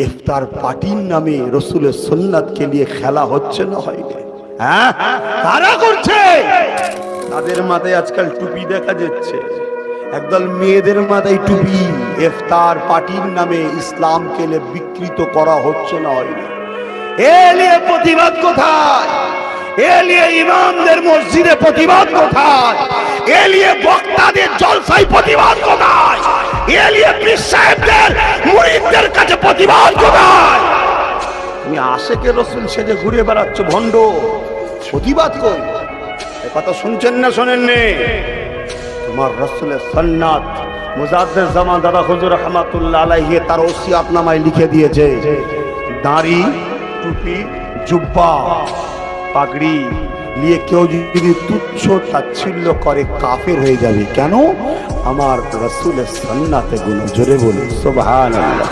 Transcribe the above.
ইফতার পার্টির নামে রসুলের সুন্নাতকে নিয়ে খেলা হচ্ছে না হয়নি? হ্যাঁ, কারা করছে? তাদের মাথায় আজকাল টুপি দেখা যাচ্ছে, একদল মেয়েদের মাথায় টুপি। ইফতার পার্টির নামে ইসলামকে নিয়ে বিকৃত করা হচ্ছে না হয়নি? এ নিয়ে প্রতিবাদ কোথায়? এ নিয়ে ইমামদের মসজিদে প্রতিবাদ কোথায়? এ নিয়ে বক্তাদের জলসায় প্রতিবাদ কোথায়? এ নিয়ে পীর সাহেবদের মুরিদদের কাছে প্রতিবাদ কোথায়? তুমি আশেকে রসুল সেজে ঘুরে বেড়াচ্ছ ভণ্ড, প্রতিবাদ কই? এ কথা শুনছেন না শোনেননি? তোমার রসুলের সুন্নাত মুজাদ্দিদ জামান দাদা হুজুর রহমাতুল্লাহ আলাইহি তার ওসিয়াতনামায় লিখে দিয়েছে, দাড়ি, টুপি, জুব্বা, পাগড়ি নিয়ে কেউ যদি তুচ্ছ তাচ্ছিল্য করে কাফের হয়ে যাবে। কেন? আমার রসুলের সুন্নাতে গুণ। জোরে বলুন সুবহানাল্লাহ।